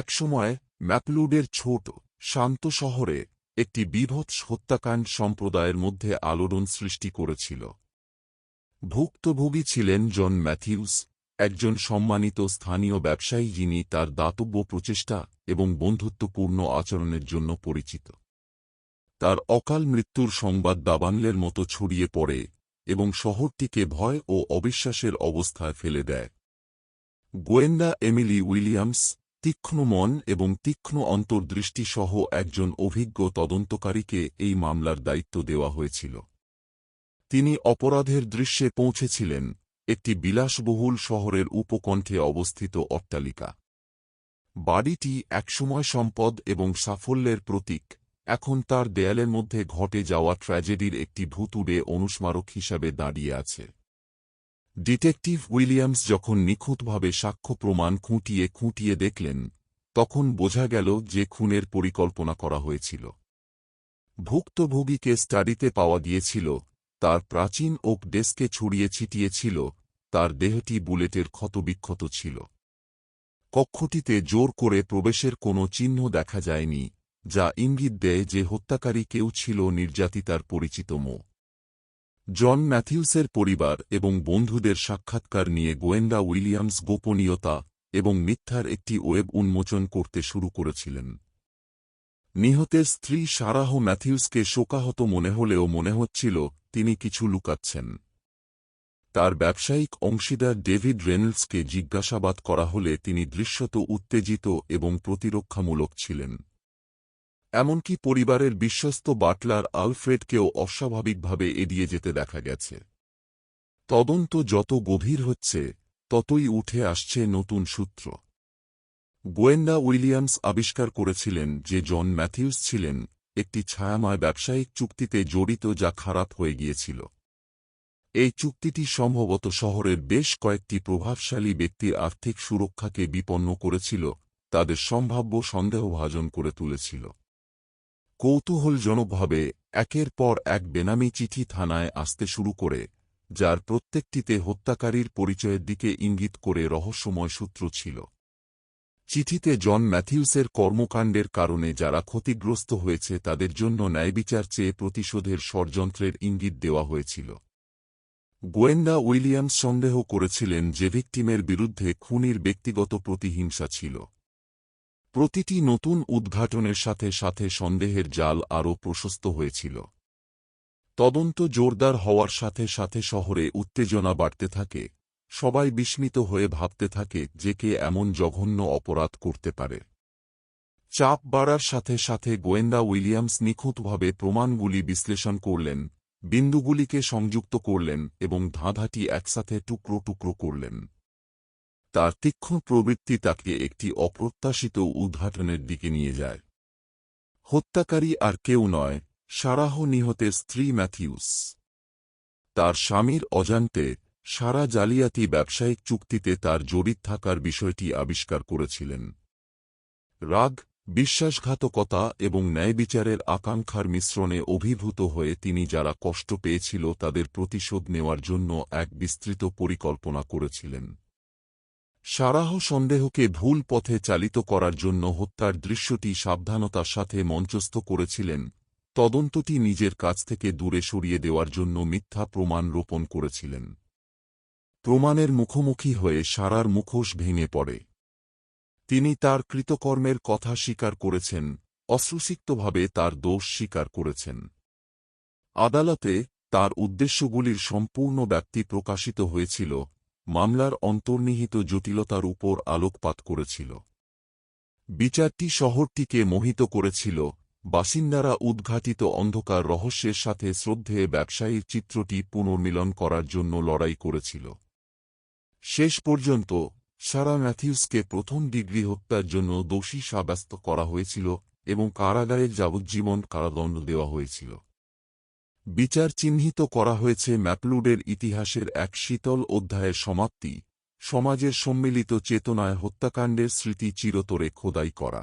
একসময় ম্যাপলুডের ছোট শান্ত শহরে একটি বীভৎস হত্যাকাণ্ড সম্প্রদায়ের মধ্যে আলোড়ন সৃষ্টি করেছিল। ভুক্তভোগী ছিলেন জন ম্যাথিউস, একজন সম্মানিত স্থানীয় ব্যবসায়ী যিনি তার দাতব্য প্রচেষ্টা এবং বন্ধুত্বপূর্ণ আচরণের জন্য পরিচিত। তার অকাল মৃত্যুর সংবাদ দাবানলের মতো ছড়িয়ে পড়ে এবং শহরটিকে ভয় ও অবিশ্বাসের অবস্থায় ফেলে দেয়। গোয়েন্দা এমিলি উইলিয়ামস, তীক্ষ্ণ মন এবং তীক্ষ্ণ অন্তর্দৃষ্টি সহ একজন অভিজ্ঞ তদন্তকারীকে এই মামলার দায়িত্ব দেওয়া হয়েছিল। তিনি অপরাধের দৃশ্যে পৌঁছেছিলেন, একটি বিলাসবহুল শহরের উপকণ্ঠে অবস্থিত অট্টালিকা। বাড়িটি একসময় সম্পদ এবং সাফল্যের প্রতীক, এখন তার দেয়ালের মধ্যে ঘটে যাওয়া ট্র্যাজেডির একটি ভুতুড়ে অনুস্মারক হিসাবে দাঁড়িয়ে আছে। ডিটেকটিভ উইলিয়ামস যখন নিখুঁতভাবে সাক্ষ্য প্রমাণ খুঁটিয়ে খুঁটিয়ে দেখলেন, তখন বোঝা গেল যে খুনের পরিকল্পনা করা হয়েছিল। ভুক্তভোগীকে স্টাডিতে পাওয়া গিয়েছিল, তার প্রাচীন ওক ডেস্কে ছড়িয়ে ছিটিয়ে ছিল, তার দেহটি বুলেটের ক্ষতবিক্ষত ছিল। কক্ষটিতে জোর করে প্রবেশের কোনো চিহ্ন দেখা যায়নি, যা ইঙ্গিত দেয় যে হত্যাকারী কেউ ছিল নির্যাতিতার পরিচিত মো। জন ম্যাথিউসের পরিবার এবং বন্ধুদের সাক্ষাৎকার নিয়ে গোয়েন্দা উইলিয়ামস গোপনীয়তা এবং মিথ্যার একটি ওয়েব উন্মোচন করতে শুরু করেছিলেন। নিহতের স্ত্রী সারাহ ম্যাথিউসকে শোকাহত মনে হলেও মনে হচ্ছিল তিনি কিছু লুকাচ্ছেন। তার ব্যবসায়িক অংশীদার ডেভিড রেনল্ডসকে জিজ্ঞাসাবাদ করা হলে তিনি দৃশ্যত উত্তেজিত এবং প্রতিরক্ষামূলক ছিলেন। এমনকি পরিবারের বিশ্বস্ত বাটলার আলফ্রেডকেও অস্বাভাবিকভাবে এড়িয়ে যেতে দেখা গেছে। তদন্ত যত গভীর হচ্ছে, ততই উঠে আসছে নতুন সূত্র। গোয়েন্দা উইলিয়ামস আবিষ্কার করেছিলেন যে জন ম্যাথিউস ছিলেন একটি ছায়াময় ব্যবসায়িক চুক্তিতে জড়িত যা খারাপ হয়ে গিয়েছিল। এই চুক্তিটি সম্ভবত শহরের বেশ কয়েকটি প্রভাবশালী ব্যক্তির আর্থিক সুরক্ষাকে বিপন্ন করেছিল, তাদের সম্ভাব্য সন্দেহভাজন করে তুলেছিল। কৌতূহলজনকভাবে একের পর এক বেনামি চিঠি থানায় আসতে শুরু করে, যার প্রত্যেকটিতে হত্যাকারীর পরিচয়ের দিকে ইঙ্গিত করে রহস্যময় সূত্র ছিল। চিঠিতে জন ম্যাথিউসের কর্মকাণ্ডের কারণে যারা ক্ষতিগ্রস্ত হয়েছে তাদের জন্য ন্যায়বিচার চেয়ে প্রতিশোধের ষড়যন্ত্রের ইঙ্গিত দেওয়া হয়েছিল। গোয়েন্দা উইলিয়ামস সন্দেহ করেছিলেন যে ভিকটিমের বিরুদ্ধে খুনির ব্যক্তিগত প্রতিহিংসা ছিল। প্রতিটি নতুন উদ্ঘাটনের সাথে সাথে সন্দেহের জাল আরও প্রশস্ত হয়েছিল। তদন্ত জোরদার হওয়ার সাথে সাথে শহরে উত্তেজনা বাড়তে থাকে, সবাই বিস্মিত হয়ে ভাবতে থাকে যে কে এমন জঘন্য অপরাধ করতে পারে। চাপ বাড়ার সাথে সাথে গোয়েন্দা উইলিয়ামস নিখুঁতভাবে প্রমাণগুলি বিশ্লেষণ করলেন, বিন্দুগুলিকে সংযুক্ত করলেন এবং ধাঁধাটি একসাথে টুকরো টুকরো করলেন। তার তীক্ষ্ণ প্রবৃত্তি তাকে একটি অপ্রত্যাশিত উদ্ঘাটনের দিকে নিয়ে যায়। হত্যাকারী আর কেউ নয়, সারাহ নিহতের স্ত্রী ম্যাথিউস। তার স্বামীর অজান্তে সারা জালিয়াতি ব্যবসায়িক চুক্তিতে তার জড়িত থাকার বিষয়টি আবিষ্কার করেছিলেন। রাগ, বিশ্বাসঘাতকতা এবং ন্যায়বিচারের আকাঙ্ক্ষার মিশ্রণে অভিভূত হয়ে তিনি যারা কষ্ট পেয়েছিল তাদের প্রতিশোধ নেওয়ার জন্য এক বিস্তৃত পরিকল্পনা করেছিলেন। সারাহ সন্দেহকে ভুল পথে চালিত করার জন্য হত্যার দৃশ্যটি সাবধানতার সাথে মঞ্চস্থ করেছিলেন, তদন্তটি নিজের কাছ থেকে দূরে সরিয়ে দেওয়ার জন্য মিথ্যা প্রমাণ রোপণ করেছিলেন। প্রমাণের মুখোমুখি হয়ে সারার মুখোশ ভেঙে পড়ে। তিনি তার কৃতকর্মের কথা স্বীকার করেছেন, অশ্রুসিক্তভাবে তার দোষ স্বীকার করেছেন। আদালতে তার উদ্দেশ্যগুলির সম্পূর্ণ ব্যাপ্তি প্রকাশিত হয়েছিল, মামলার অন্তর্নিহিত জটিলতার উপর আলোকপাত করেছিল। বিচারটি শহরটিকে মোহিত করেছিল, বাসিন্দারা উদ্ঘাটিত অন্ধকার রহস্যের সাথে শ্রদ্ধেয় ব্যবসায়ীর চিত্রটি পুনর্মিলন করার জন্য লড়াই করেছিল। শেষ পর্যন্ত সারা ম্যাথিউসকে প্রথম ডিগ্রি হত্যার জন্য দোষী সাব্যস্ত করা হয়েছিল এবং কারাগারে যাবজ্জীবন কারাদণ্ড দেওয়া হয়েছিল। বিচার চিহ্নিত করা হয়েছে ম্যাপলুডের ইতিহাসের এক শীতল অধ্যায়ের সমাপ্তি, সমাজের সম্মিলিত চেতনায় হত্যাকাণ্ডের স্মৃতি চিরতরে খোদাই করা।